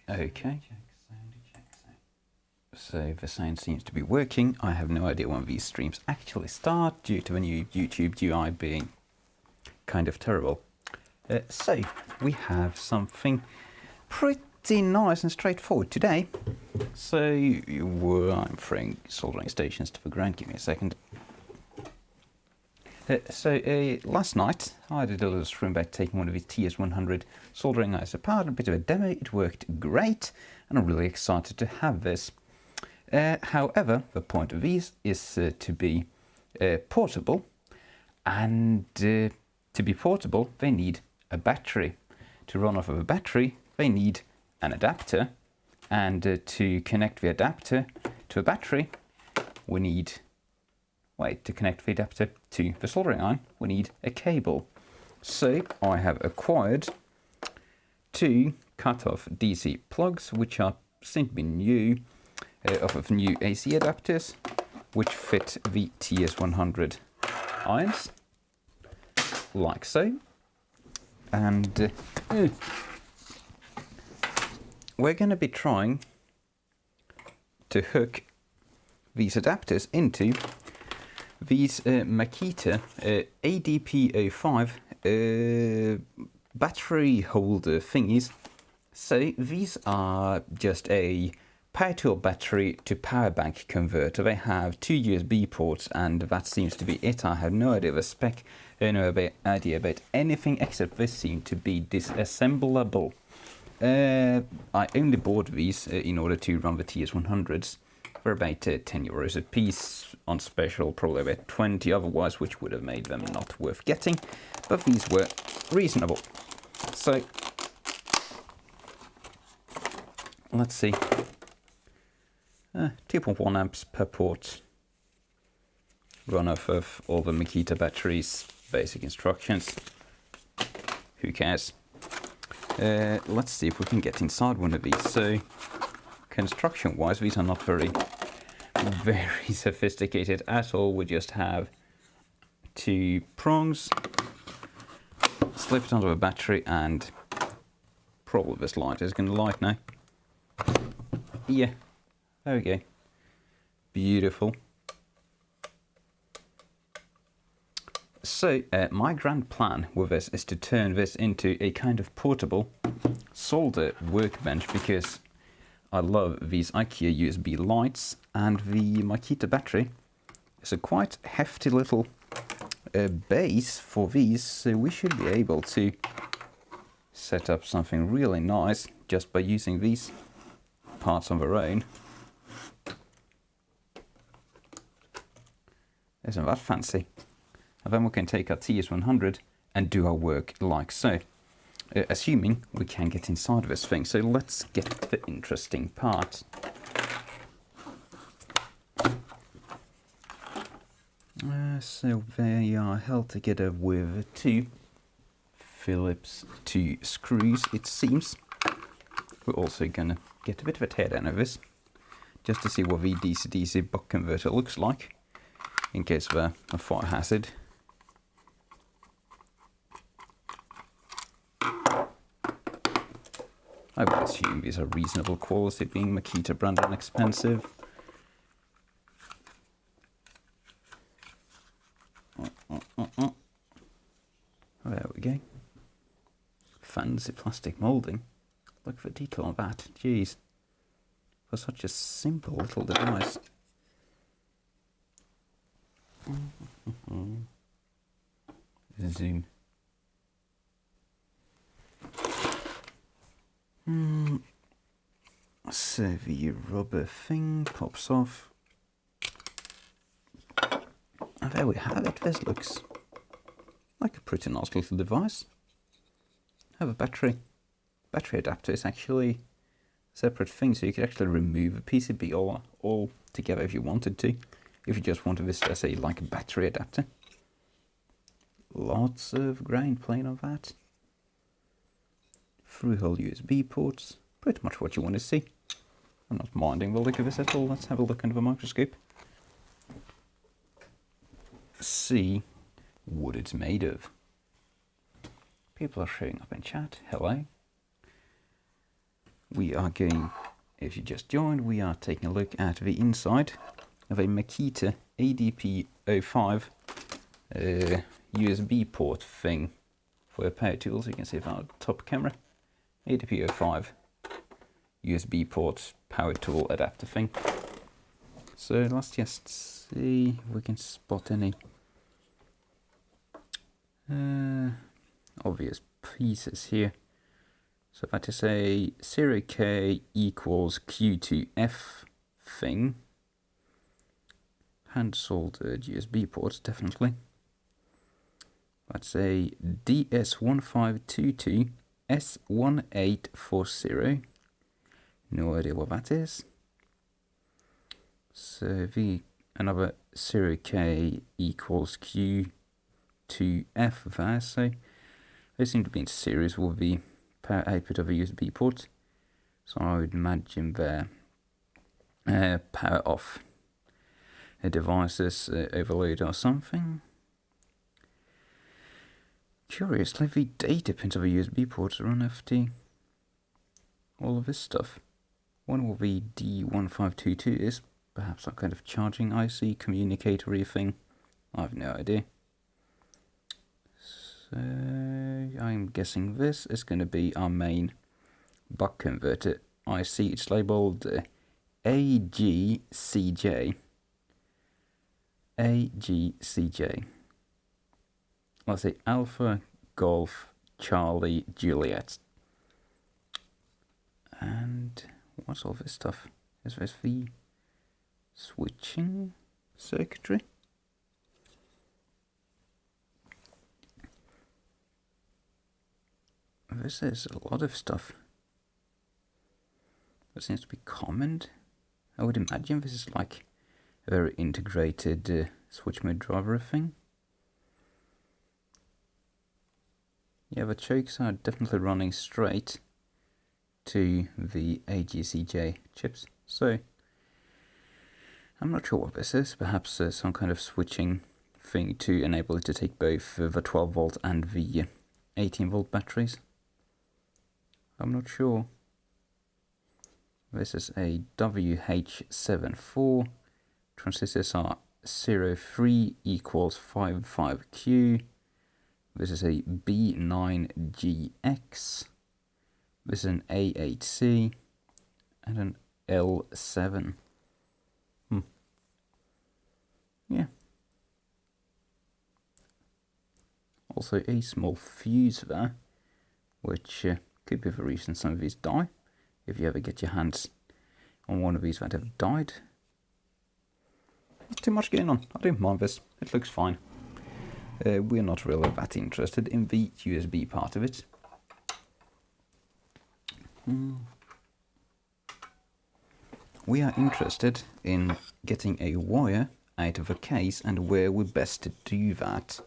Okay. So the sound seems to be working. I have no idea when these streams actually start due to the new YouTube UI being kind of terrible. So we have something pretty nice and straightforward today. So I'm throwing soldering stations to the ground. Give me a second. Last night I did a little stream about taking one of these TS100 soldering irons apart, a bit of a demo. It worked great and I'm really excited to have this. However, the point of these is to be portable, and to be portable they need a battery. To run off of a battery they need an adapter, and to connect the adapter to a battery we need to connect the adapter to the soldering iron, we need a cable. So I have acquired two cut-off DC plugs, which are simply new, of new AC adapters, which fit the TS100 irons, like so. And we're going to be trying to hook these adapters into these Makita ADP5 battery holder thingies. So these are just a power tool battery to power bank converter. They have two USB ports and that seems to be it. I have no idea the spec, no idea about anything except they seem to be disassemblable. I only bought these in order to run the TS100s. For about 10 euros a piece, on special probably about 20 otherwise, which would have made them not worth getting, but these were reasonable. So let's see, 2.1 amps per port, run off of all the Makita batteries, basic instructions, who cares. Let's see if we can get inside one of these. So construction wise these are not very sophisticated at all. We just have two prongs, slip it onto a battery, and probably this light is going to light now. Yeah, there we go. Beautiful. So my grand plan with this is to turn this into a kind of portable solder workbench, because I love these IKEA USB lights, and the Makita battery is a quite hefty little base for these, so we should be able to set up something really nice just by using these parts on their own. Isn't that fancy? And then we can take our TS100 and do our work like so. Assuming we can get inside of this thing. So let's get the interesting part. So they are held together with two Phillips 2 screws, it seems. We're also going to get a bit of a teardown of this, just to see what the DC-DC buck converter looks like, in case of a fire hazard. I would assume these are reasonable quality, being Makita brand and expensive. There we go. Fancy plastic moulding. Look for detail on that. Jeez. For such a simple little device. Zoom. So the rubber thing pops off. And there we have it. This looks like a pretty nice little device. Have a battery. Battery adapter is actually a separate thing, so you could actually remove a PCB all together if you wanted to. If you just wanted this as a battery adapter. Lots of ground plane on that. Through-hole USB ports. Pretty much what you want to see. I'm not minding the look of this at all. Let's have a look under the microscope. See what it's made of. People are showing up in chat. Hello. we are going, if you just joined, we are taking a look at the inside of a Makita ADP5 USB port thing for power tools. You can see our top camera, ADP5 USB port power tool adapter thing. So let's just see if we can spot any obvious pieces here. So that is a 0K equals Q2F thing. Hand soldered USB ports, definitely. That's a DS1522 S1840. No idea what that is. So another 0K equals Q2F there. So they seem to be in series with the power output of a USB port. So I would imagine their power off a device's overload or something. Curiously, the data pins of a USB port run after all of this stuff. Wonder what the D1522 is. Perhaps some kind of charging IC communicatory thing. I have no idea. So I'm guessing this is going to be our main buck converter IC. It's labeled AGCJ. AGCJ. Let's say Alpha Golf Charlie Juliet. And what's all this stuff? Is this the switching circuitry? This is a lot of stuff. That seems to be common. I would imagine this is like a very integrated switch mode driver thing. Yeah, the chokes are definitely running straight to the AGCJ chips. So I'm not sure what this is. Perhaps some kind of switching thing to enable it to take both the 12 volt and the 18 volt batteries. I'm not sure. This is a WH74. Transistors are 03 equals 55Q. This is a B9GX. This is an A8C and an L7. Yeah. Also a small fuse there, which could be the reason some of these die. If you ever get your hands on one of these that have died. There's too much going on. I don't mind this. It looks fine. We're not really that interested in the USB part of it. We are interested in getting a wire out of a case and where we're best to do that.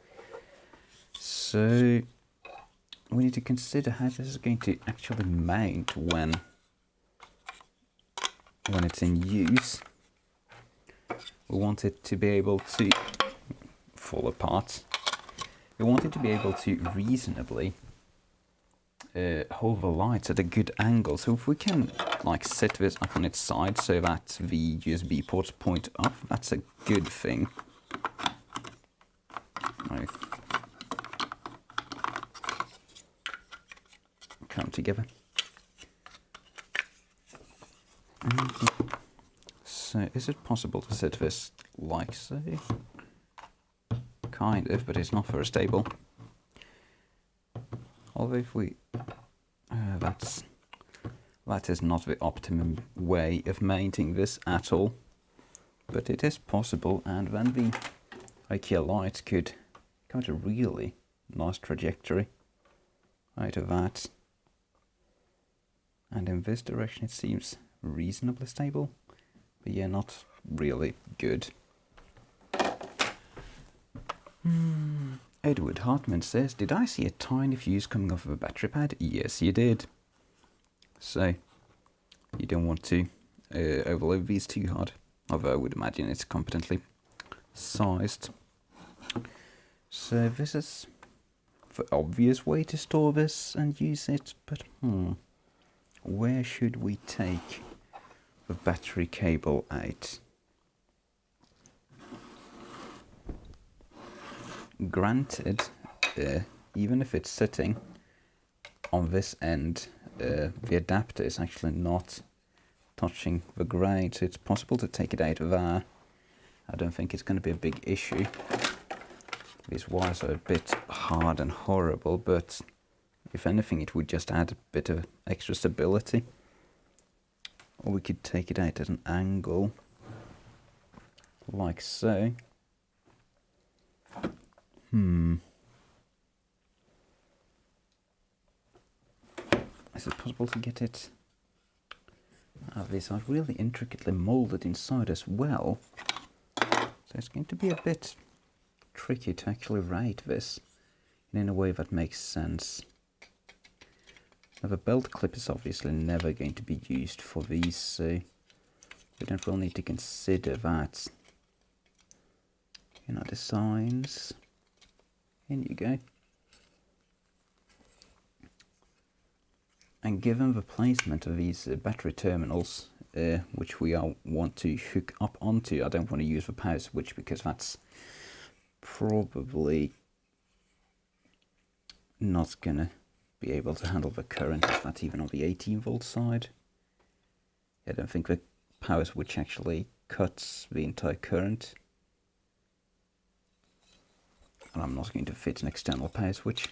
So we need to consider how this is going to actually mount when it's in use. We want it to be able to fall apart. We want it to be able to reasonably hold the lights at a good angle. So if we can like set this up on its side so that the USB ports point up, that's a good thing. Right. Come together. So is it possible to set this like so? Kind of, but it's not very stable. Although if we... that is not the optimum way of mounting this at all. But it is possible, and then the IKEA light could come to a really nice trajectory out of that. And in this direction it seems reasonably stable. But yeah, not really good. Edward Hartman says, did I see a tiny fuse coming off of a battery pad? Yes, you did. So, you don't want to overload these too hard. Although I would imagine it's competently sized. So this is the obvious way to store this and use it, but where should we take the battery cable out? Granted, even if it's sitting on this end, the adapter is actually not touching the ground, so it's possible to take it out there. I don't think it's going to be a big issue. These wires are a bit hard and horrible, but if anything it would just add a bit of extra stability. Or we could take it out at an angle, like so. Is it possible to get it? These are really intricately molded inside as well, so it's going to be a bit tricky to actually write this in a way that makes sense. Now, the belt clip is obviously never going to be used for these, so we don't really need to consider that in our designs. In you go. And given the placement of these battery terminals, which we want to hook up onto, I don't want to use the power switch because that's probably not gonna be able to handle the current, if that's even on the 18 volt side. I don't think the power switch actually cuts the entire current. And I'm not going to fit an external power switch.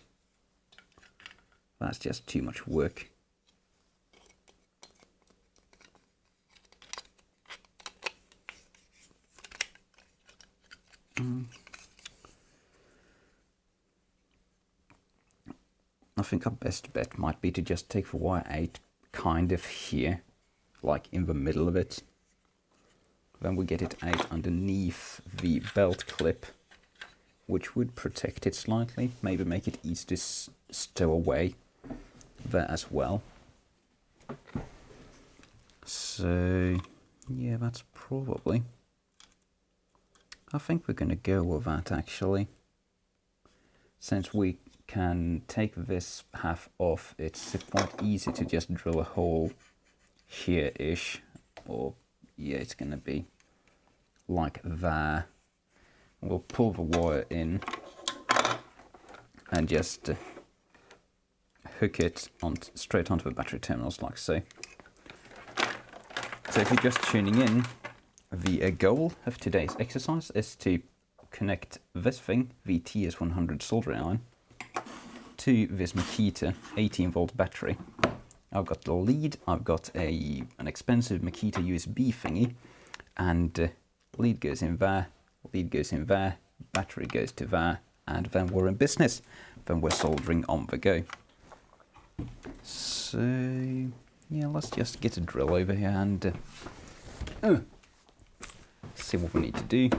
That's just too much work. I think our best bet might be to just take the wire out kind of here, like in the middle of it. Then we get it out underneath the belt clip, which would protect it slightly, maybe make it easy to stow away there as well. So yeah, that's probably, I think we're going to go with that actually. Since we can take this half off, it's quite easy to just drill a hole here-ish, or yeah, it's going to be like that. We'll pull the wire in and just hook it on straight onto the battery terminals like so. So if you're just tuning in, the goal of today's exercise is to connect this thing, the TS100 soldering iron, to this Makita 18 volt battery. I've got the lead, I've got an expensive Makita USB thingy, and lead goes in there, lead goes in there, battery goes to there, and then we're in business. Then we're soldering on the go. So yeah, let's just get a drill over here and see what we need to do.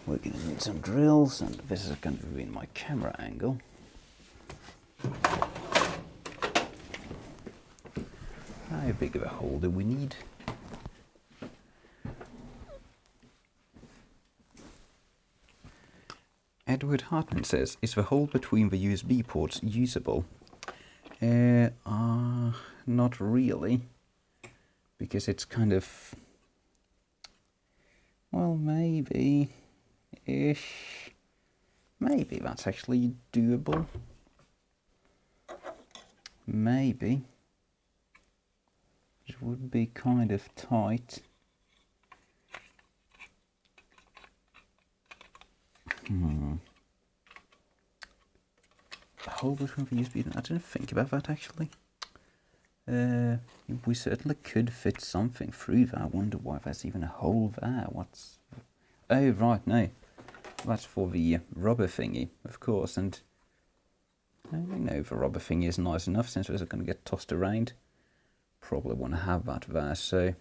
We're going to need some drills, and this is going to be in my camera angle. How big of a hole do we need? Edward Hartman says, is the hole between the USB ports usable? Not really, because it's kind of, well, maybe-ish. Maybe that's actually doable. Maybe. It would be kind of tight. A hole between the USB, I didn't think about that actually. We certainly could fit something through that. I wonder why there's even a hole there. What's... Oh right, no. That's for the rubber thingy, of course, and I know the rubber thingy is nice enough since it's going to get tossed around. Probably want to have that there, so...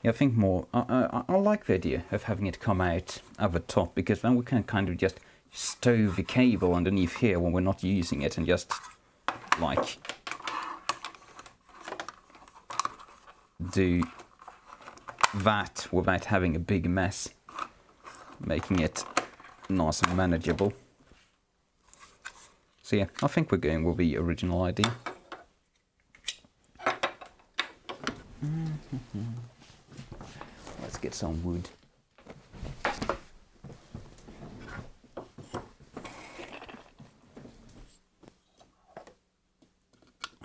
Yeah, I think more... I like the idea of having it come out at the top, because then we can kind of just stow the cable underneath here when we're not using it and just, like, do that without having a big mess, making it nice and manageable. So yeah, I think we're going with the original idea. Let's get some wood.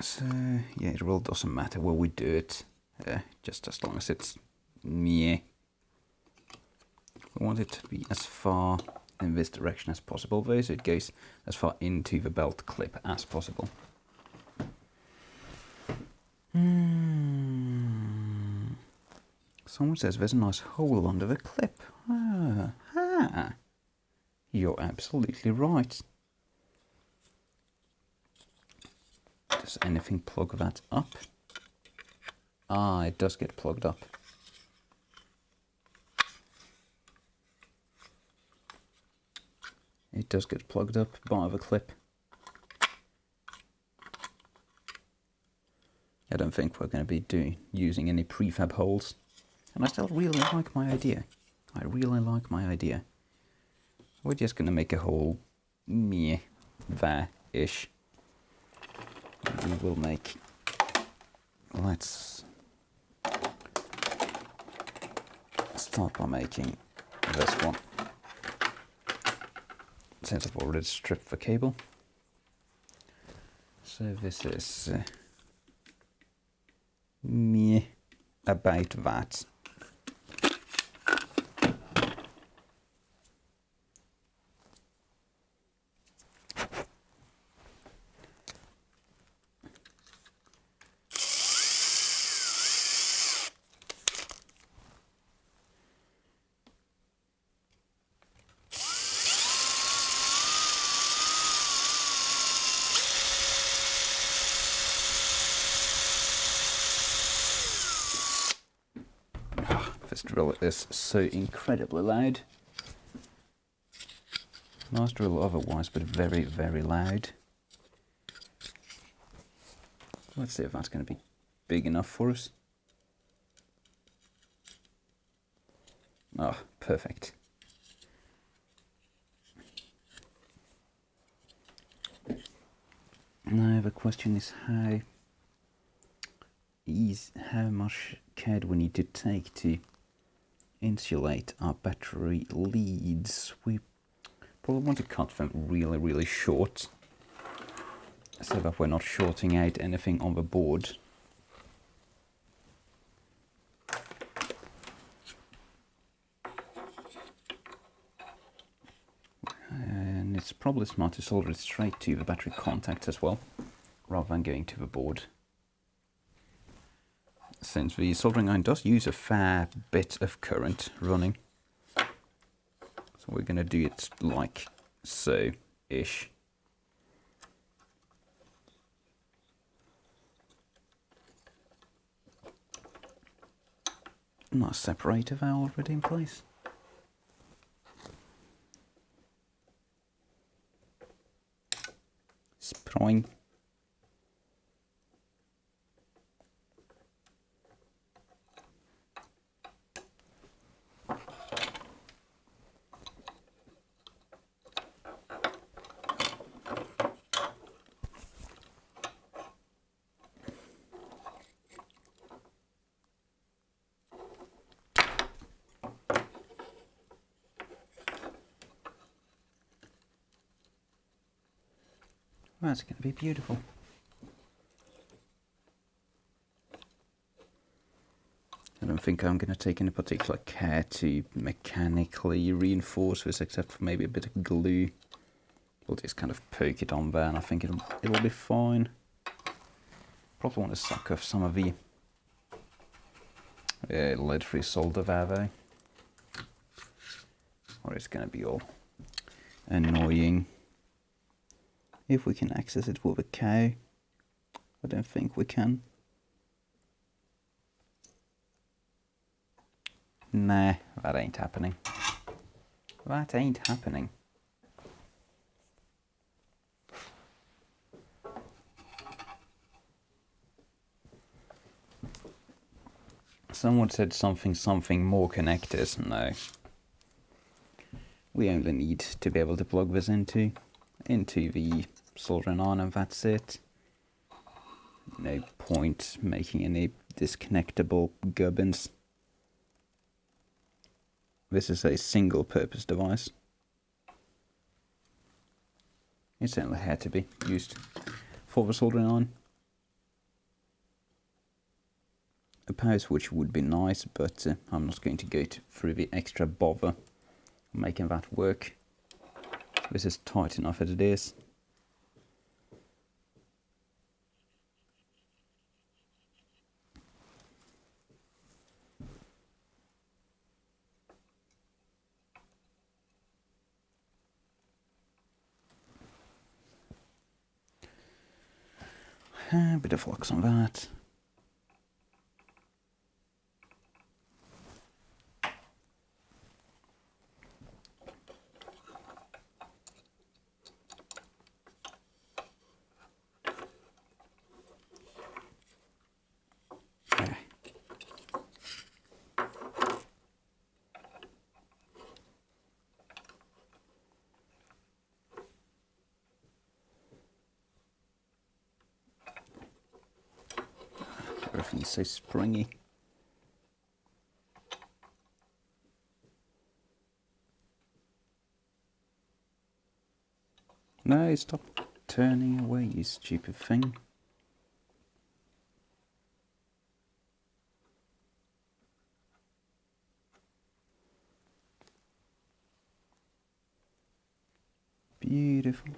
So yeah, it really doesn't matter where we do it, just as long as it's meh. We want it to be as far in this direction as possible, though, so it goes as far into the belt clip as possible. Someone says there's a nice hole under the clip. You're absolutely right. Does anything plug that up? It does get plugged up. It does get plugged up by the clip. I don't think we're going to be using any prefab holes. And I still really like my idea. I really like my idea. We're just going to make a hole there-ish. We will make... Let's start by making this one. Since I've already stripped the cable. So this is about that. This drill is so incredibly loud. Nice drill otherwise, but very, very loud. Let's see if that's going to be big enough for us. Oh, perfect. Now the question is how much care do we need to take to insulate our battery leads. We probably want to cut them really, really short so that we're not shorting out anything on the board. And it's probably smart to solder it straight to the battery contacts as well, rather than going to the board. Since the soldering iron does use a fair bit of current running. So we're going to do it like so-ish. Nice separator valve already in place. Spring. That's going to be beautiful. I don't think I'm going to take any particular care to mechanically reinforce this, except for maybe a bit of glue. We'll just kind of poke it on there, and I think it'll be fine. Probably want to suck off some of the lead-free solder there, though, or it's going to be all annoying. If we can access it with a cow, I don't think we can. Nah, that ain't happening. That ain't happening. Someone said something more connectors. No. We only need to be able to plug this into the soldering on, and that's it. No point making any disconnectable gubbins. This is a single purpose device. It certainly had to be used for the soldering on. A power switch would be nice, but I'm not going to go through the extra bother of making that work. This is tight enough as it is. A bit of flux on that. Everything's so springy. No, stop turning away, you stupid thing. Beautiful.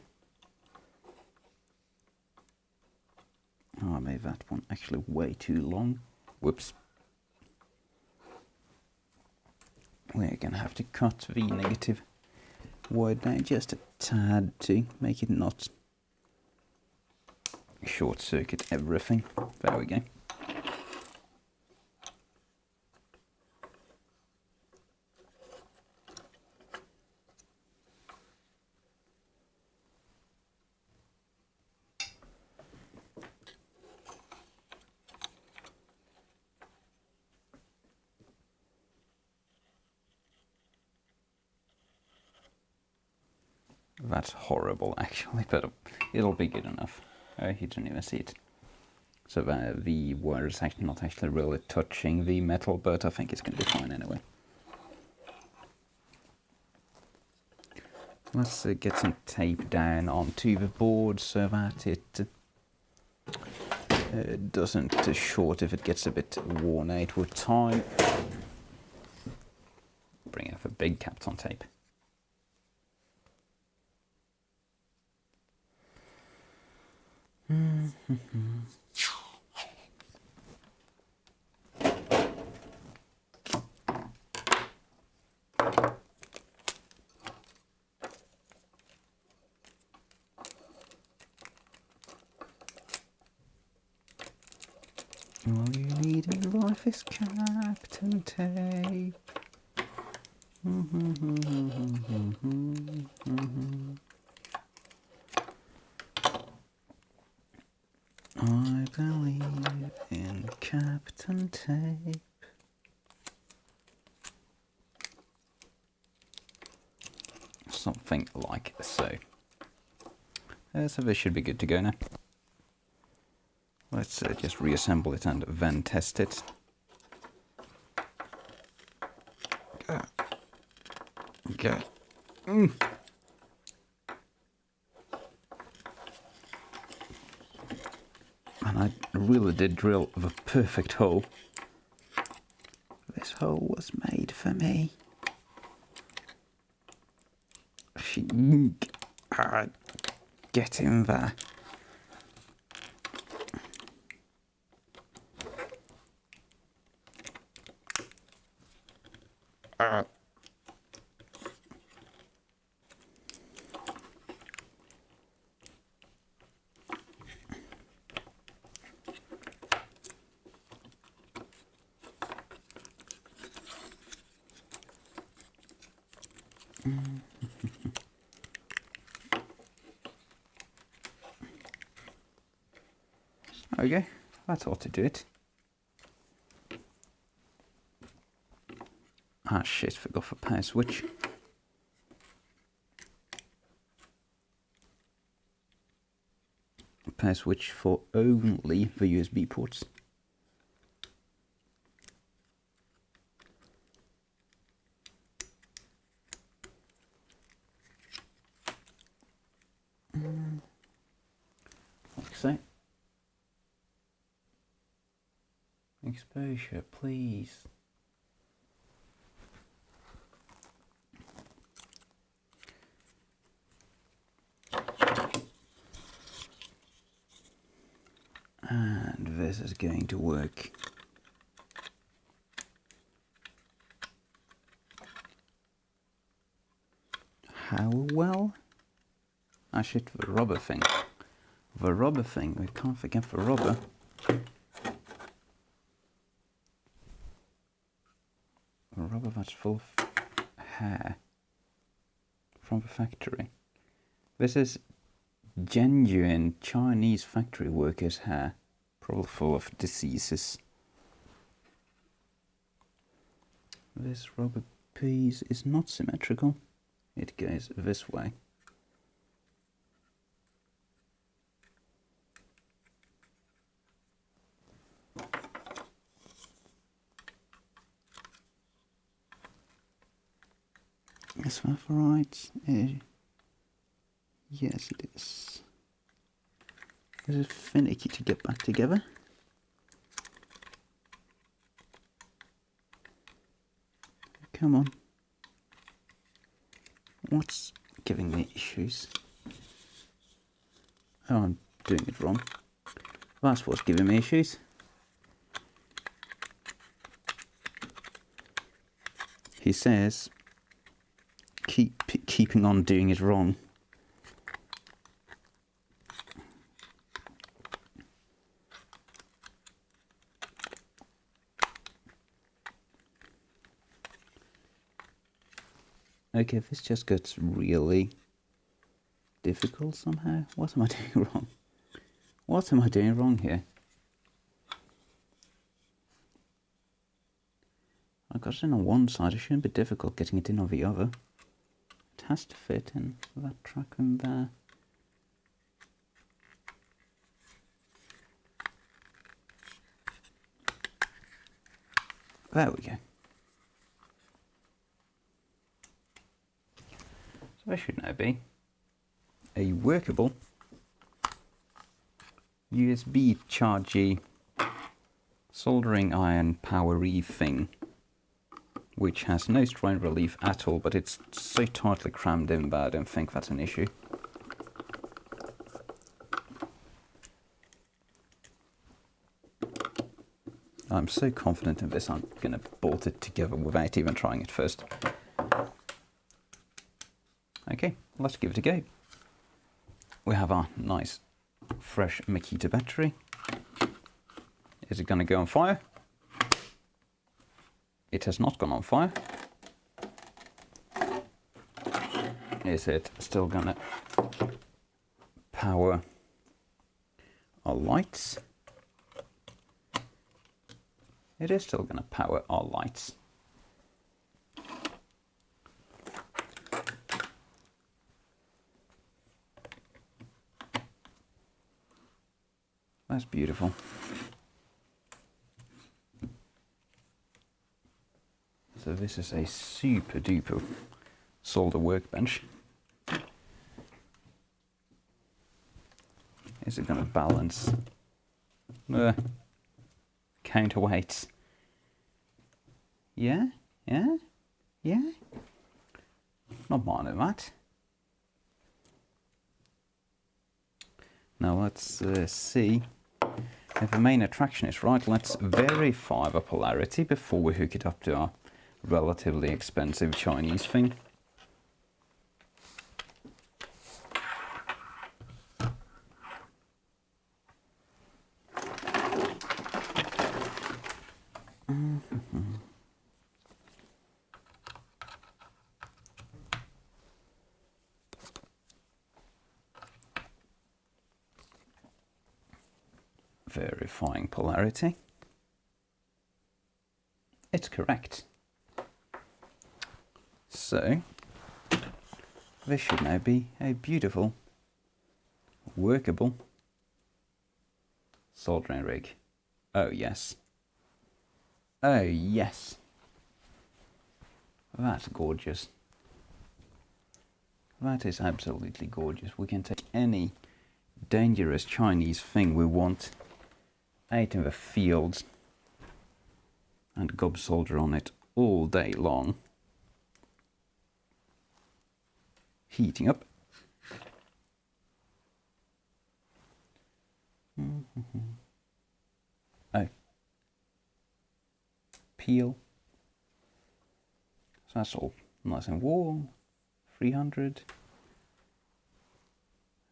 Oh, I made that one actually way too long. Whoops. We're going to have to cut the negative wide down just a tad to make it not short circuit everything. There we go. That's horrible actually, but it'll be good enough. Oh, you didn't even see it. So the wire is actually not actually really touching the metal, but I think it's going to be fine anyway. Let's get some tape down onto the board so that it doesn't short if it gets a bit worn out with time. Bring out the big Kapton tape. All you need in life is Kapton tape. I believe in Kapton tape. Something like so. So this should be good to go now. Let's just reassemble it and then test it. Okay. And I really did drill the perfect hole. This hole was made for me. Get in there. Okay, that ought to do it. Ah shit, forgot the power switch. Power switch for only the USB ports. Like so. Exposure, please. And this is going to work. How well? Actually, the rubber thing. The rubber thing, we can't forget the rubber. The rubber that's full of hair from the factory. This is genuine Chinese factory workers' hair, probably full of diseases. This rubber piece is not symmetrical. It goes this way. Is that right? Yes, it is. This is finicky to get back together. Come on. What's giving me issues? Oh, I'm doing it wrong. That's what's giving me issues. He says, keeping on doing it wrong. Okay, this just gets really difficult somehow. What am I doing wrong? What am I doing wrong here? I got it in on one side, it shouldn't be difficult getting it in on the other. It has to fit in that track in there. There we go. So there should now be a workable USB chargy soldering iron powery thing, which has no strain relief at all, but it's so tightly crammed in that I don't think that's an issue. I'm so confident in this, I'm going to bolt it together without even trying it first. Okay, let's give it a go. We have our nice fresh Makita battery. Is it going to go on fire? It has not gone on fire. Is it still going to power our lights? It is still going to power our lights. That's beautiful. So this is a super duper solder workbench. Is it going to balance? Counterweights. Yeah. Not minding that. Now let's see if the main attraction is right. Let's verify the polarity before we hook it up to our relatively expensive Chinese thing. Verifying polarity. It's correct. So this should now be a beautiful, workable soldering rig. Oh yes. Oh yes. That's gorgeous. That is absolutely gorgeous. We can take any dangerous Chinese thing we want out in the fields and gob solder on it all day long. Heating up. Oh. Peel. So that's all nice and warm. 300.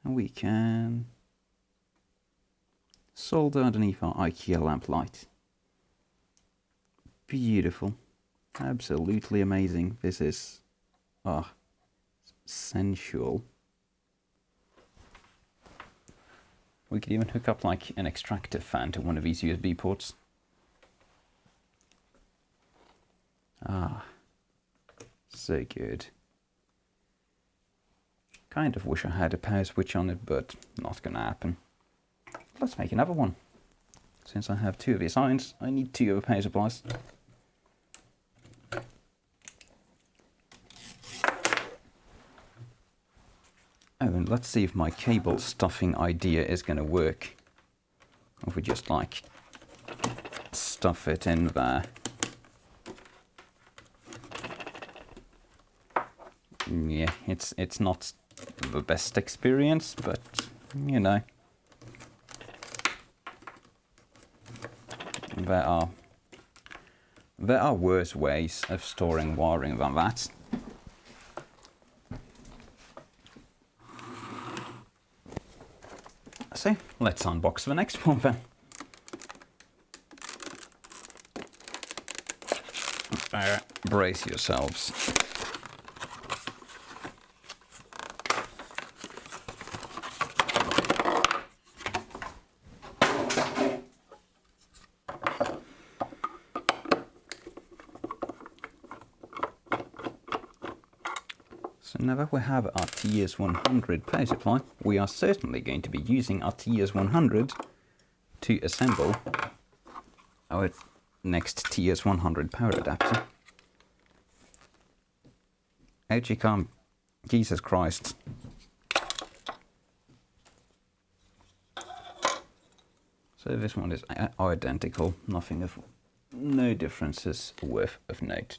And we can solder underneath our IKEA lamp light. Beautiful. Absolutely amazing. This is sensual. We could even hook up like an extractor fan to one of these USB ports. So good. Kind of wish I had a power switch on it, but not gonna happen. Let's make another one. Since I have 2 of these irons, I need 2 of the power supplies. Oh, and let's see if my cable stuffing idea is going to work. If we just like stuff it in there. Yeah, it's not the best experience, but you know, there are worse ways of storing wiring than that. So let's unbox the next one then. Brace yourselves. So now that we have our TS100 power supply, we are certainly going to be using our TS100 to assemble our next TS100 power adapter. Out you come. Jesus Christ. So this one is identical, no differences worth of note.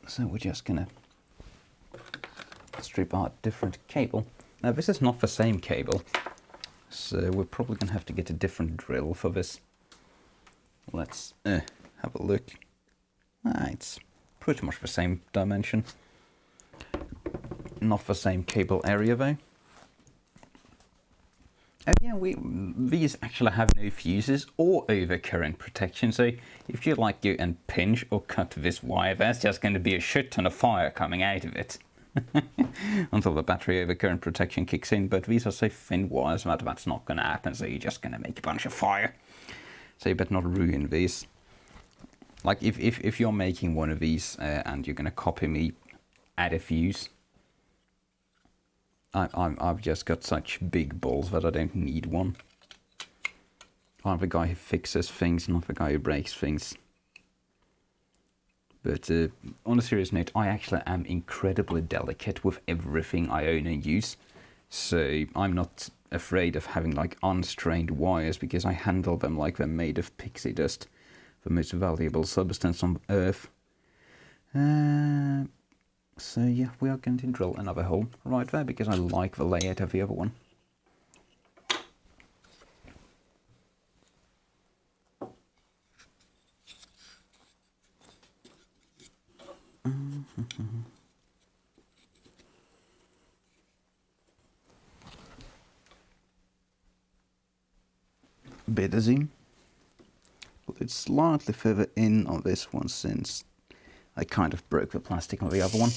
So we're just gonna strip out different cable. Now this is not the same cable, so we're probably gonna have to get a different drill for this. Let's have a look. It's pretty much the same dimension. Not the same cable area though. Oh yeah, these actually have no fuses or overcurrent protection, so if you like go and pinch or cut this wire, there's just going to be a shit ton of fire coming out of it. Until the battery overcurrent protection kicks in, but these are so thin wires that that's not going to happen, so you're just going to make a bunch of fire. So you better not ruin these. Like if you're making one of these and you're going to copy me, add a fuse. I've just got such big balls that I don't need one. I'm the guy who fixes things, not the guy who breaks things. But on a serious note, I actually am incredibly delicate with everything I own and use. So I'm not afraid of having like unstrained wires because I handle them like they're made of pixie dust, the most valuable substance on Earth. So yeah, we are going to drill another hole right there because I like the layout of the other one. Bit of zoom. Well, it's slightly further in on this one since I kind of broke the plastic on the other one.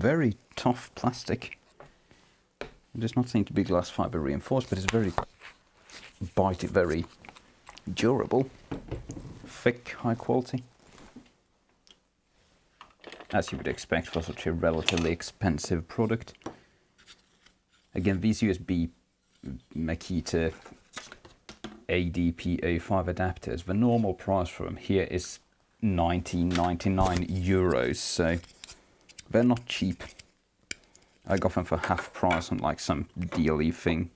very tough plastic. It does not seem to be glass fiber reinforced, but it's very bitey, very durable, thick, high quality. As you would expect for such a relatively expensive product. Again, these USB Makita ADP5 adapters, the normal price for them here is €19.99, so they're not cheap. I got them for half price on like some dealy thing.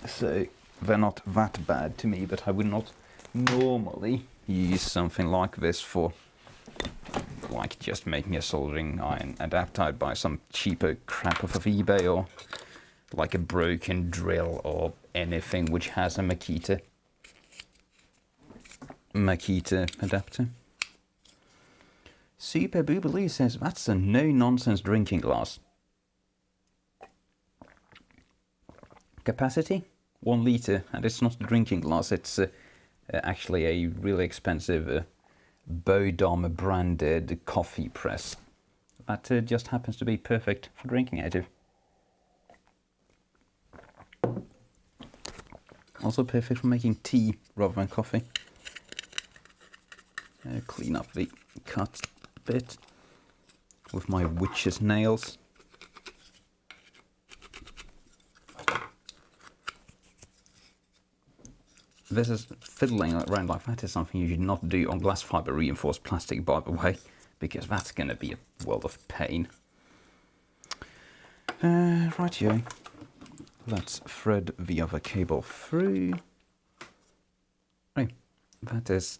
So they're not that bad to me, but I would not normally use something like this for like just making a soldering iron adapter. I'd buy some cheaper crap off of eBay, or like a broken drill or anything which has a Makita adapter. Super Boobaloo says that's a no-nonsense drinking glass. Capacity 1 litre, and it's not a drinking glass, it's actually a really expensive Bodom branded coffee press that just happens to be perfect for drinking out of. Also perfect for making tea rather than coffee. Clean up the cut bit with my witch's nails. This is fiddling around like that is something you should not do on glass fiber reinforced plastic, by the way, because that's going to be a world of pain. Rightio. Let's thread the other cable through. Right, that is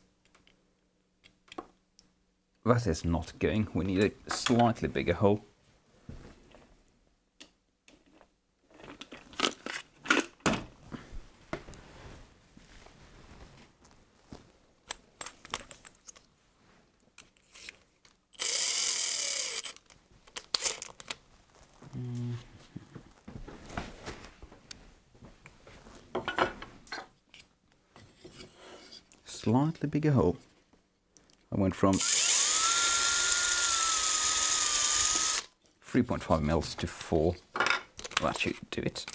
not going. We need a slightly bigger hole. Slightly bigger hole. I went from 3.5 mils to 4. That should do it.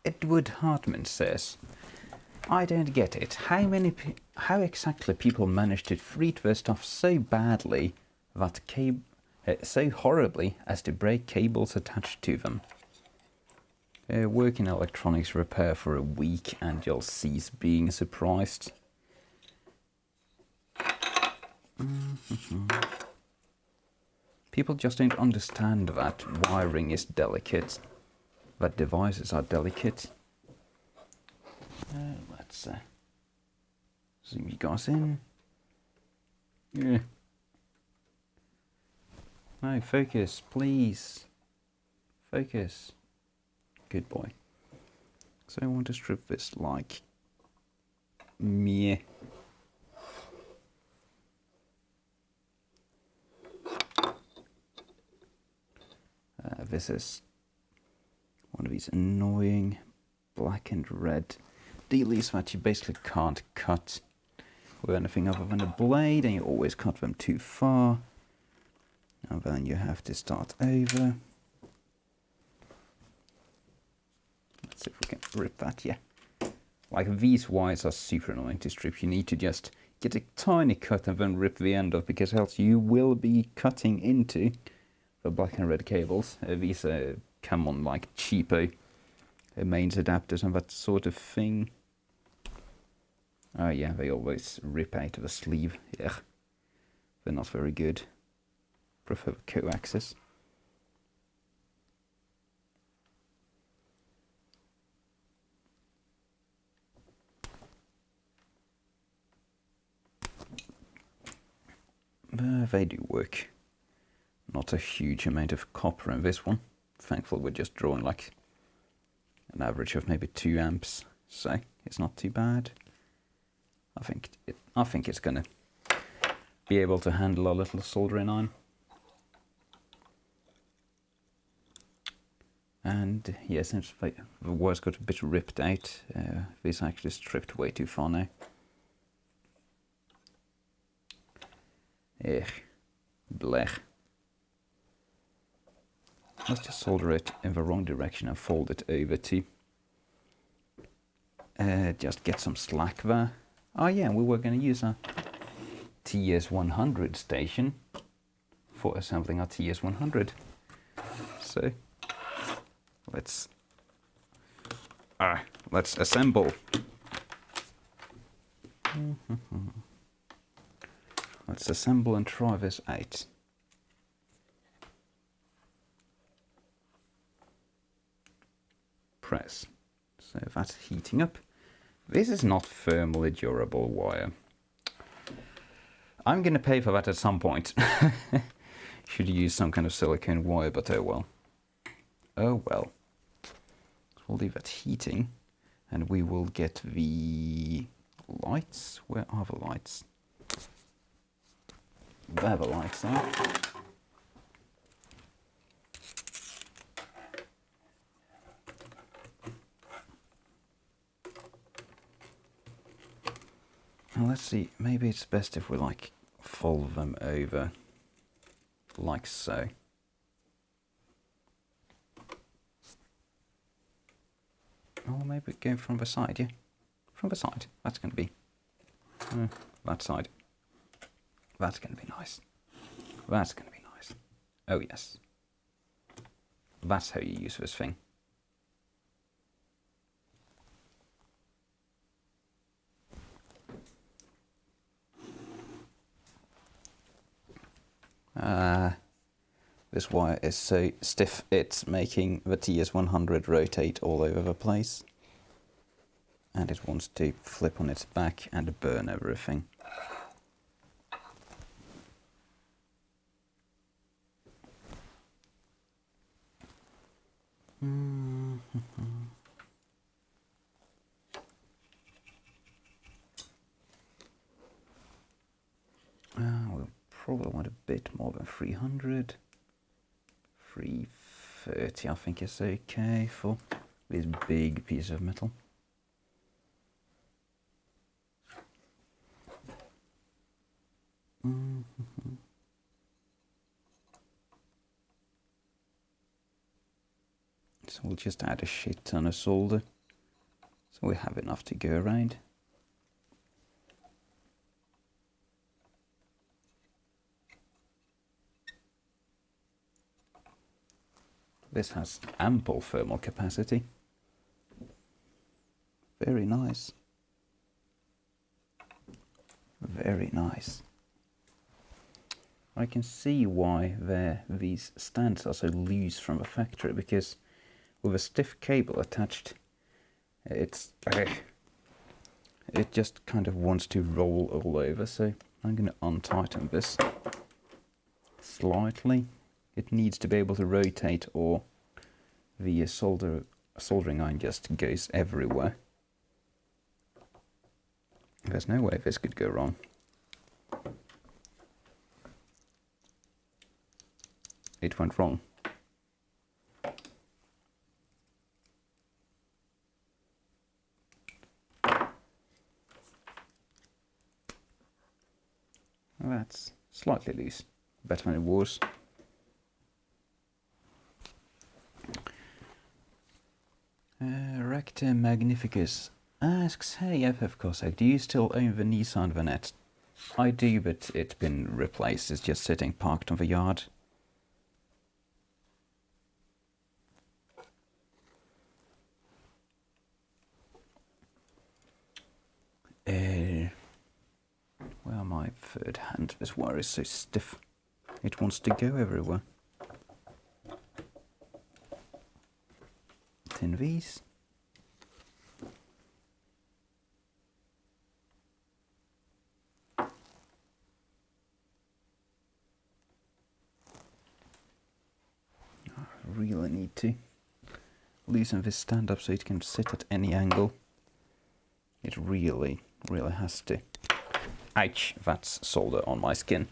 Edward Hartman says, I don't get it. How exactly people manage to treat their stuff so badly that so horribly as to break cables attached to them. Work in electronics repair for a week and you'll cease being surprised. People just don't understand that wiring is delicate, that devices are delicate. Let's zoom you guys in. Yeah. No, focus, please. Focus. Good boy. So I want to strip this like me. This is one of these annoying black and red dealies that you basically can't cut with anything other than a blade, and you always cut them too far. And then you have to start over. Let's see if we can rip that, yeah. Like these wires are super annoying to strip. You need to just get a tiny cut and then rip the end off, because else you will be cutting into the black and red cables. These come on like cheapo mains adapters and that sort of thing. Oh yeah, they always rip out of the sleeve. Yeah, they're not very good. Prefer coaxes. They do work. Not a huge amount of copper in this one. Thankfully, we're just drawing like an average of maybe 2 amps, so it's not too bad. I think it's gonna be able to handle a little soldering iron. And yeah, since the wire's got a bit ripped out, this actually stripped way too far now. Ugh, blech. Let's just solder it in the wrong direction and fold it over to just get some slack there. Oh yeah, we were going to use a TS100 station for assembling our TS100. So let's assemble. Let's assemble and try this out. Press. So that's heating up. This is not thermally durable wire. I'm going to pay for that at some point. Should use some kind of silicone wire, but oh well. Oh well. We'll leave that heating, and we will get the lights. Where are the lights? There the lights are. Now let's see, maybe it's best if we like fold them over like so. Or maybe go from the side, yeah? From the side, that's going to be that side. That's going to be nice. That's going to be nice. Oh yes. That's how you use this thing. This wire is so stiff it's making the TS100 rotate all over the place. And it wants to flip on its back and burn everything. We'll probably want a bit more than 300. 330 I think is okay for this big piece of metal. So we'll just add a shit ton of solder, so we have enough to go around. This has ample thermal capacity. Very nice. Very nice. I can see why these stands are so loose from the factory, because with a stiff cable attached, it just kind of wants to roll all over. So I'm going to untighten this slightly. It needs to be able to rotate, or the soldering iron just goes everywhere. There's no way this could go wrong. It went wrong. That's slightly loose, better than it was. Rector Magnificus asks, hey FF Cossack, do you still own the Nissan Vanette? I do, but it's been replaced. It's just sitting parked on the yard. Well, my third hand, this wire is so stiff. It wants to go everywhere. Tin V's. I really need to loosen this stand up so it can sit at any angle. It really has to. Ouch, that's solder on my skin.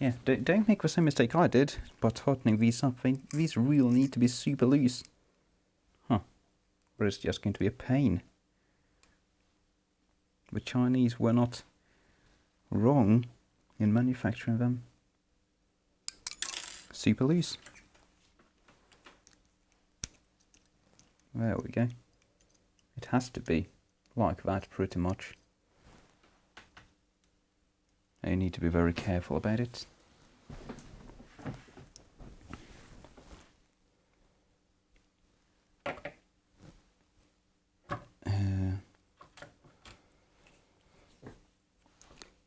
Yeah, don't make the same mistake I did, but tightening these up. These really need to be super loose. Huh. But it's just going to be a pain. The Chinese were not wrong in manufacturing them. Super loose. There we go. It has to be like that pretty much. You need to be very careful about it.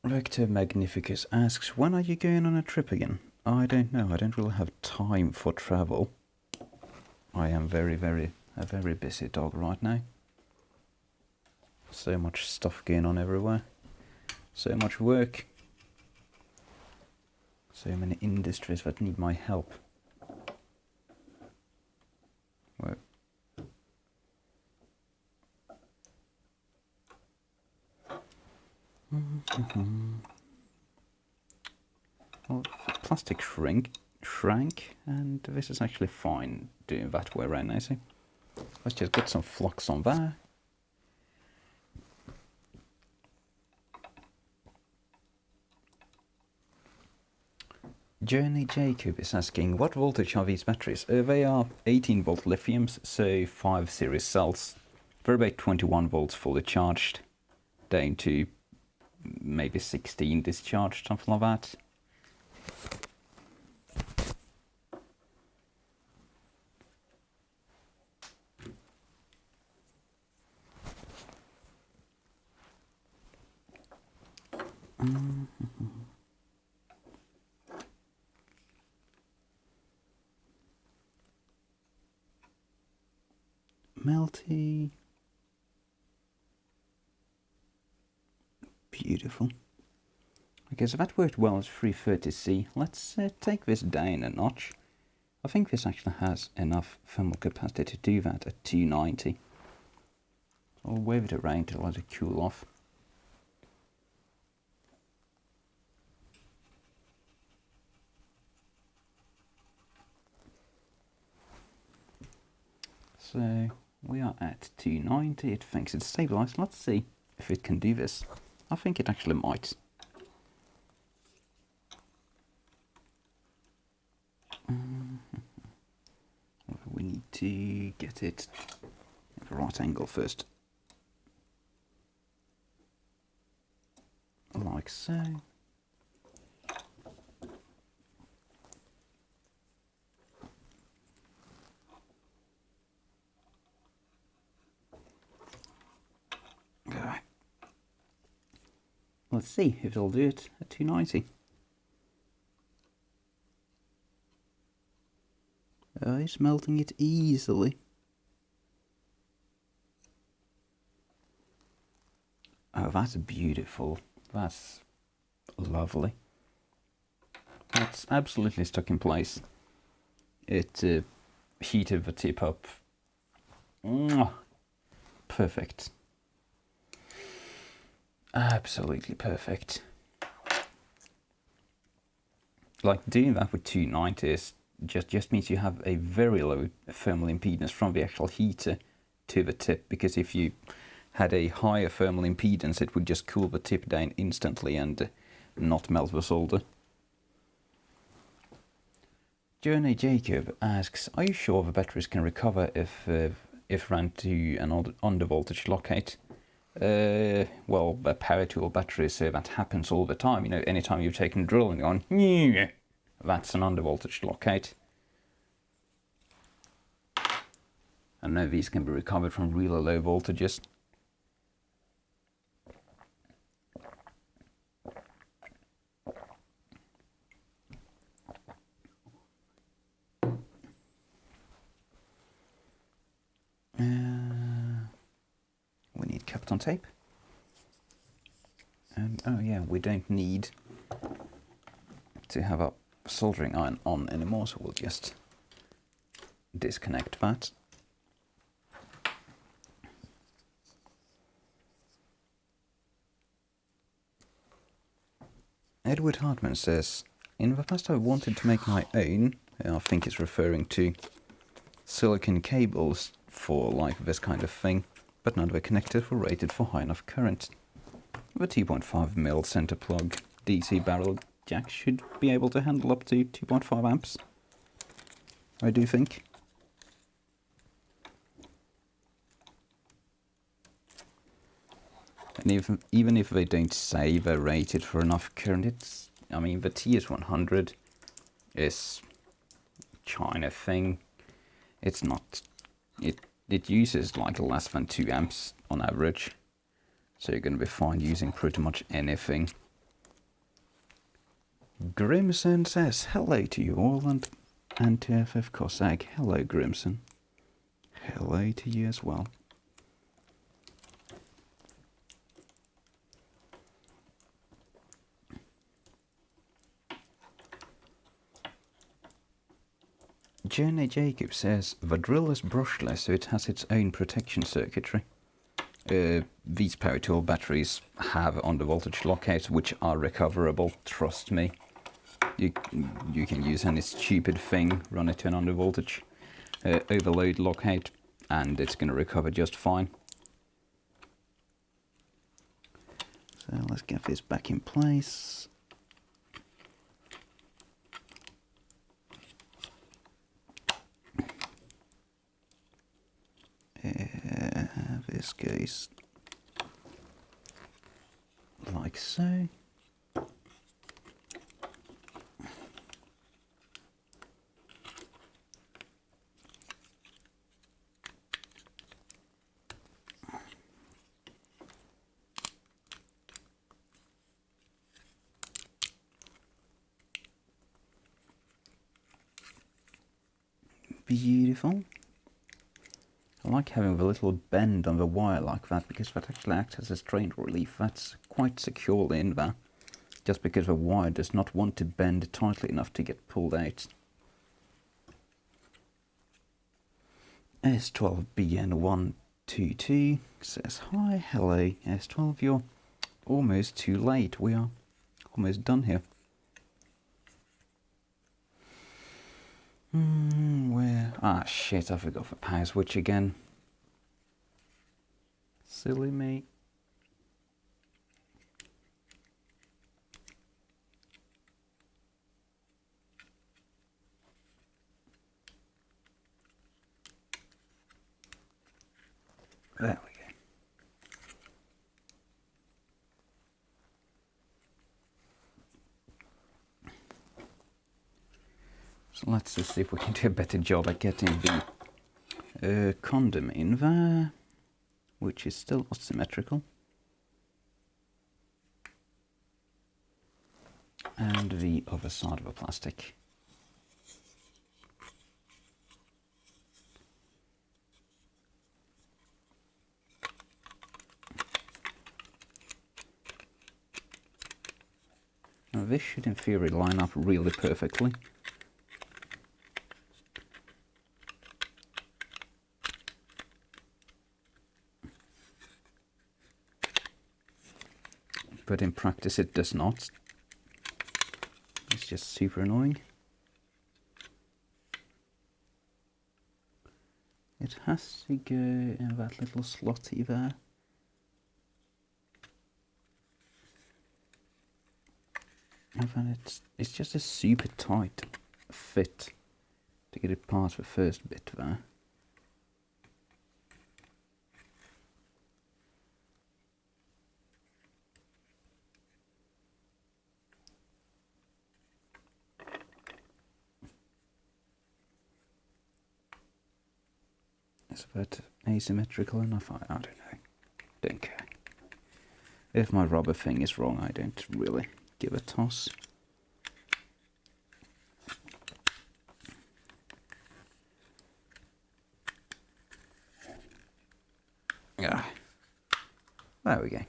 Rector Magnificus asks, when are you going on a trip again? I don't know. I don't really have time for travel. I am a very busy dog right now. So much stuff going on everywhere. So much work. So many industries that need my help. Well, well, plastic shrank, and this is actually fine doing that way around now. So let's just get some flux on there. Journey Jacob is asking, what voltage are these batteries? They are 18 volt lithiums, so 5 series cells. They're about 21 volts fully charged, down to maybe 16 discharged, something like that. Melty. Beautiful. Okay, so that worked well as 330C. Let's take this down a notch. I think this actually has enough thermal capacity to do that at 290. I'll wave it around to let it cool off. So we are at 290. It thinks it's stabilized. Let's see if it can do this. I think it actually might. We need to get it at the right angle first. Like so. Let's see if it'll do it at 290. It's melting it easily. Oh, that's beautiful. That's lovely. That's absolutely stuck in place. It heated the tip up. Perfect. Absolutely perfect. Like doing that with 290 is just means you have a very low thermal impedance from the actual heater to the tip, because if you had a higher thermal impedance it would just cool the tip down instantly and not melt the solder. Journey Jacob asks, are you sure the batteries can recover if ran to an undervoltage lockout? Well, the power tool batteries, that happens all the time. You know, anytime you've taken a drill and gone, yeah, that's an undervoltage lockout. And now these can be recovered from really low voltages. We need Kapton tape. And oh yeah, we don't need to have a soldering iron on anymore, so we'll just disconnect that. Edward Hartman says, in the past I wanted to make my own, I think it's referring to silicon cables for like this kind of thing, but none of the connectors were rated for high enough current. The 2.5mm center plug DC barrel jack should be able to handle up to 2.5 amps, I do think. And even if they don't say they're rated for enough current, I mean, the TS100 is China thing. It's not, it uses like less than 2 amps on average. So you're going to be fine using pretty much anything. Grimson says, hello to you all, and to FF Cossack. Hello, Grimson. Hello to you as well. Jenny Jacob says, the drill is brushless, so it has its own protection circuitry. These power tool batteries have undervoltage lockouts, which are recoverable, trust me. You can use any stupid thing, run it to an undervoltage overload lockout, and it's going to recover just fine. So let's get this back in place. This goes like so. Beautiful. I like having the little bend on the wire like that, because that actually acts as a strain relief. That's quite securely in there, just because the wire does not want to bend tightly enough to get pulled out. S12BN122 says, hi, hello S12, you're almost too late. We are almost done here. Where? Ah, shit, I forgot the power switch again. Silly me. There we go. So let's just see if we can do a better job at getting the condom in there, which is still asymmetrical. And the other side of the plastic. Now this should in theory line up really perfectly. But in practice it does not. It's just super annoying. It has to go in that little slotty there. And then it's just a super tight fit to get it past the first bit there. Is that asymmetrical enough? I don't know. Don't care. If my rubber thing is wrong, I don't really give a toss. Ah, there we go.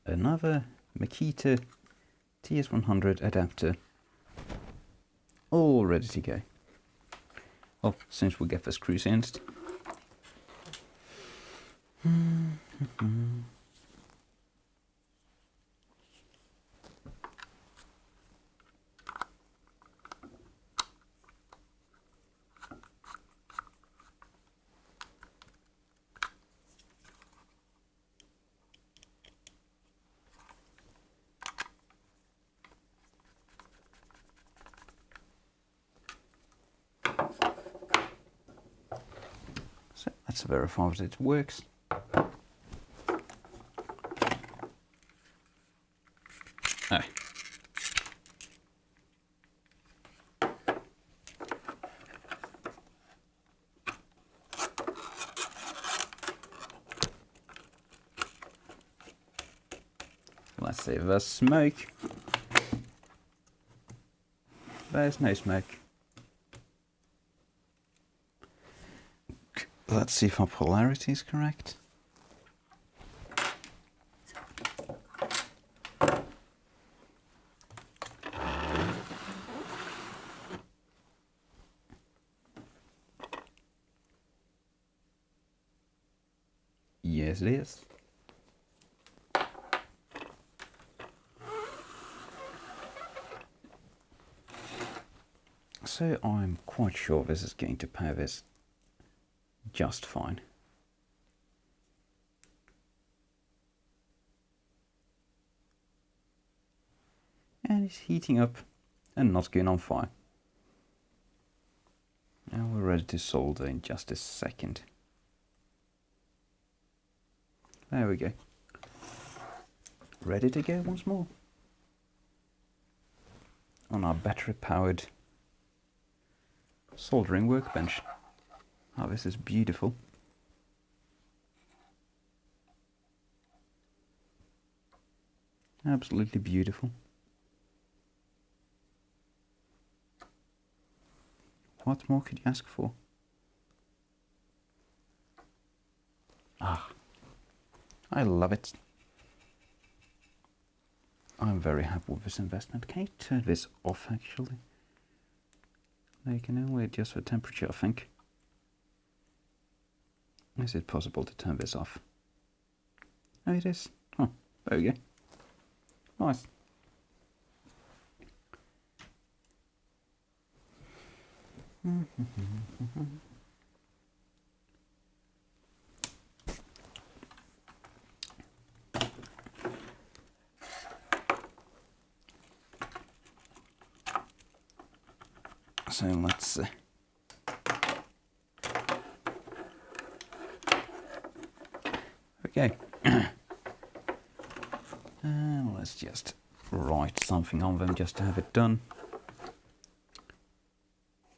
Another Makita TS100 adapter, all ready to go. Well, since we get the screws in. Let's verify that it works. Ah. Let's see if there's smoke. There's no smoke. Let's see if our polarity is correct. Yes, it is. So I'm quite sure this is going to power this just fine. And it's heating up and not going on fire. Now we're ready to solder in just a second. There we go. Ready to go once more. On our battery powered soldering workbench. Oh, this is beautiful. Absolutely beautiful. What more could you ask for? Ah, I love it. I'm very happy with this investment. Can you turn this off actually? You can only adjust the temperature, I think. Is it possible to turn this off? Oh, it is. Oh, there we go. Nice. So let's see. Okay. Let's just write something on them just to have it done.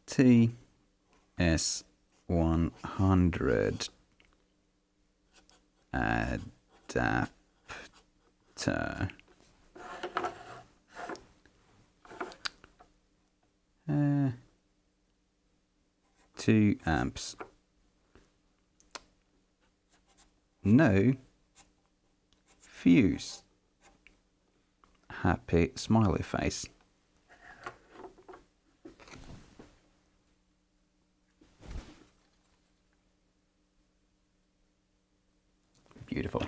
TS100 adapter. 2 amps. No fuse. Happy smiley face. Beautiful.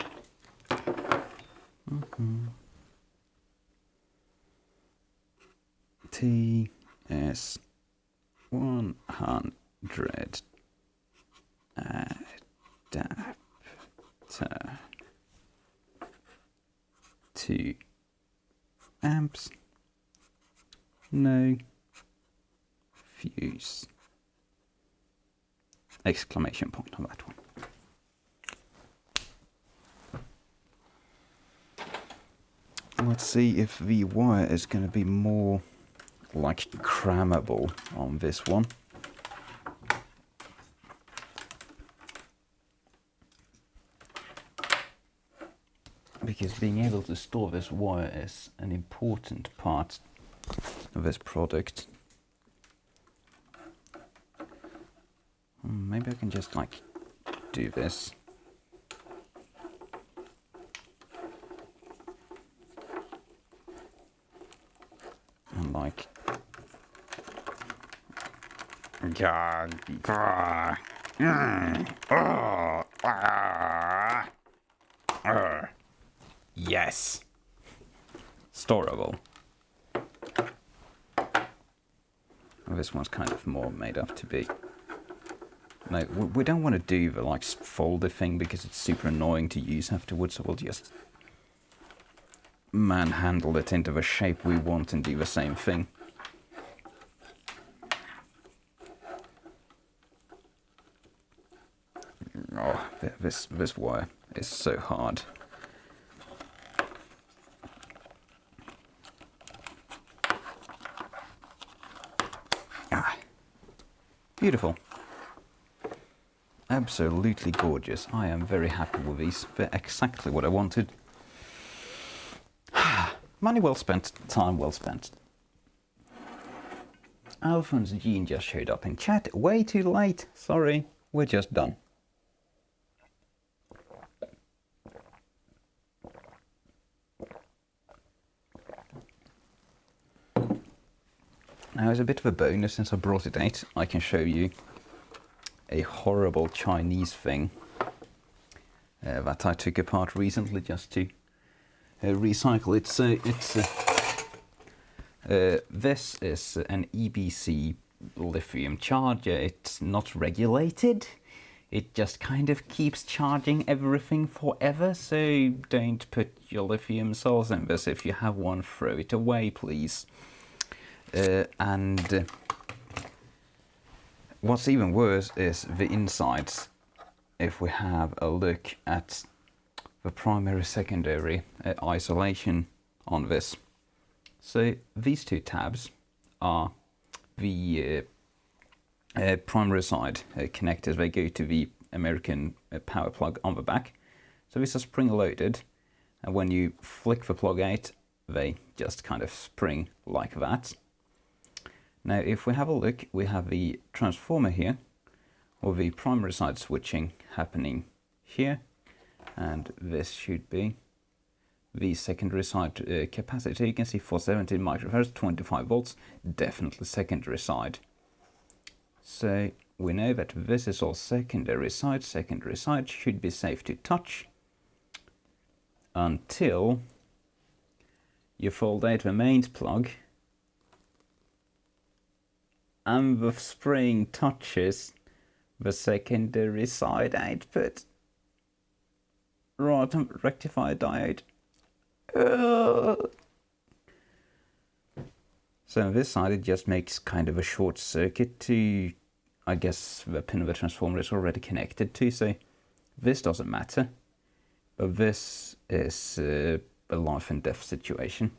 TS100 adapter 2 amps, no fuse. Exclamation point on that one. Let's see if the wire is going to be more like crammable on this one. Because being able to store this wire is an important part of this product. Maybe I can just like do this. And like yes, storable. This one's kind of more made up to be. No, we don't want to do the like folder thing because it's super annoying to use afterwards, so we'll just manhandle it into the shape we want and do the same thing. Oh, this wire is so hard. Ah, beautiful. Absolutely gorgeous. I am very happy with these. They're exactly what I wanted. Money well spent, time well spent. Alphonse Jean just showed up in chat. Way too late. Sorry, we're just done. Now, as a bit of a bonus, since I brought it out, I can show you a horrible Chinese thing that I took apart recently just to recycle it. So this is an EBC lithium charger. It's not regulated. It just kind of keeps charging everything forever. So don't put your lithium cells in this. If you have one, throw it away, please. And what's even worse is the insides. If we have a look at the primary secondary isolation on this. So these two tabs are the primary side connectors. They go to the American power plug on the back. So these are spring loaded, and when you flick the plug out, they just kind of spring like that. Now, if we have a look, we have the transformer here, or the primary side switching happening here, and this should be the secondary side capacitor. You can see 470 microfarads, 25 volts, definitely secondary side. So we know that this is all secondary side. Secondary side should be safe to touch until you fold out the mains plug and the spring touches the secondary side output. Right, rectifier diode. So on this side it just makes kind of a short circuit to, I guess, the pin of the transformer is already connected to, so this doesn't matter. But this is a life and death situation.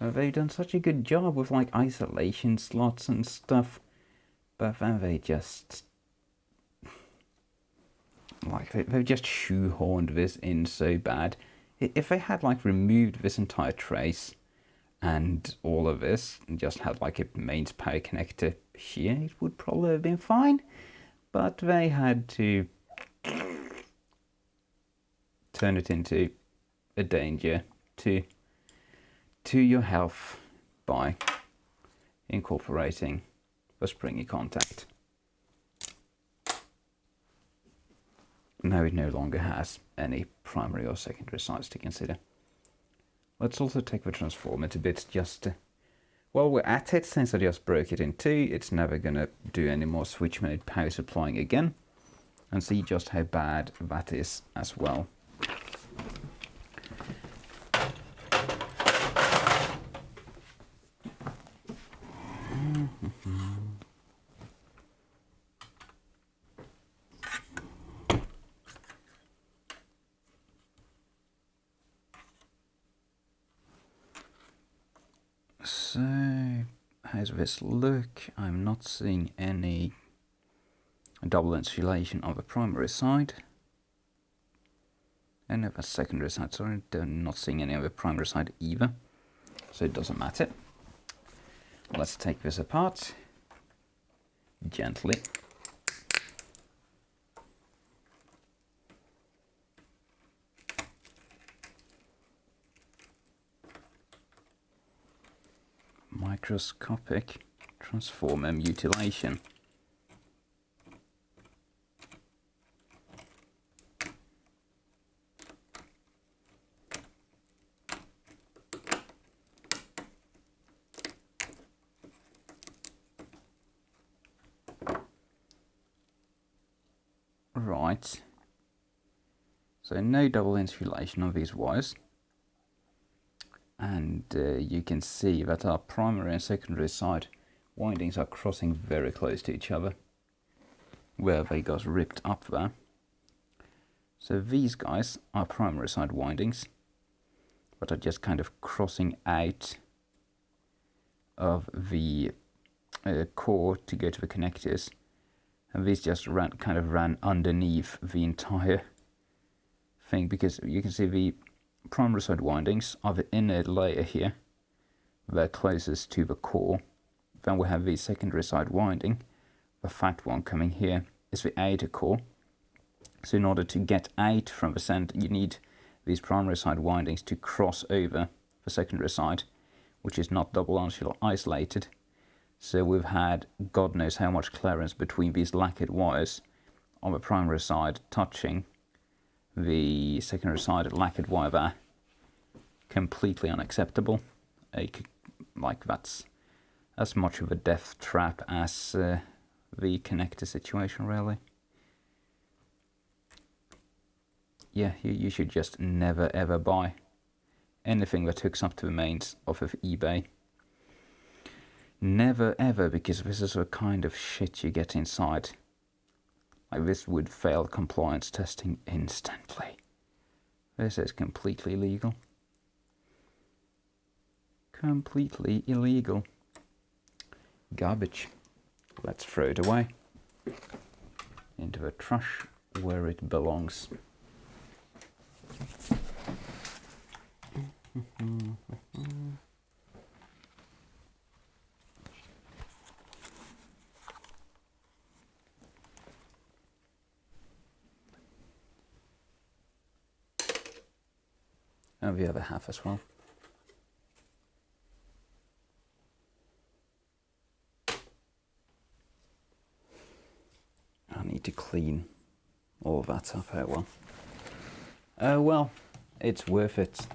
They've done such a good job with like isolation slots and stuff, but then they just like they've just shoehorned this in so bad. If they had like removed this entire trace and all of this and just had like a mains power connector here, it would probably have been fine. But they had to turn it into a danger to your health by incorporating the springy contact. Now it no longer has any primary or secondary sides to consider. Let's also take the transformer to bits just while we're at it, since I just broke it in two. It's never gonna do any more switch mode power supplying again, and see just how bad that is as well. So, how's this look? I'm not seeing any double insulation on the primary side. Any of the secondary side, sorry, I'm not seeing any of the primary side either. So it doesn't matter. Let's take this apart gently. Microscopic transformer mutilation. Right, so no double insulation on these wires, and you can see that our primary and secondary side windings are crossing very close to each other, where they got ripped up there. So these guys are primary side windings, but are just kind of crossing out of the core to go to the connectors, and these just kind of ran underneath the entire thing, because you can see the primary side windings are the inner layer here, they're closest to the core. Then we have the secondary side winding, the fat one coming here is the outer core. So in order to get out from the center, you need these primary side windings to cross over the secondary side, which is not double isolated. So we've had God knows how much clearance between these lacquered wires on the primary side touching the secondary side lacquered wire there. Completely unacceptable. Like that's as much of a death trap as the connector situation, really. Yeah, you should just never ever buy anything that hooks up to the mains off of eBay. Never ever, because this is the kind of shit you get inside. Like, this would fail compliance testing instantly. This is completely illegal. Completely illegal. Garbage. Let's throw it away into the trash where it belongs. And the other half as well. I need to clean all that up out well. Well, it's worth it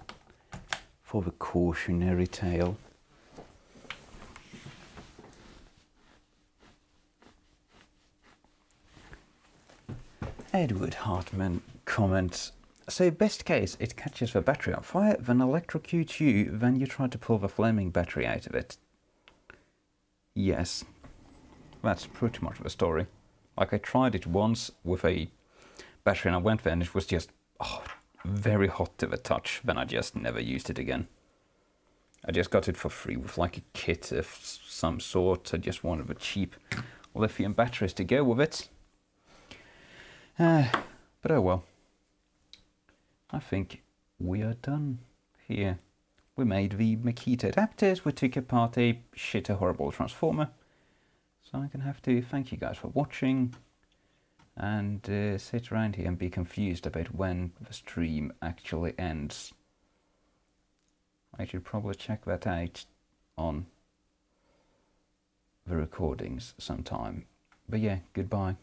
for the cautionary tale. Edward Hartman comments, so best case, it catches the battery on fire, then electrocutes you, then you try to pull the flaming battery out of it. Yes, that's pretty much the story. Like, I tried it once with a battery and I went there and it was just very hot to the touch. Then I just never used it again. I just got it for free with like a kit of some sort. I just wanted the cheap lithium batteries to go with it. But oh well. I think we are done here. We made the Makita adapters, we took apart a horrible transformer. So I'm going to have to thank you guys for watching and sit around here and be confused about when the stream actually ends. I should probably check that out on the recordings sometime. But yeah, goodbye.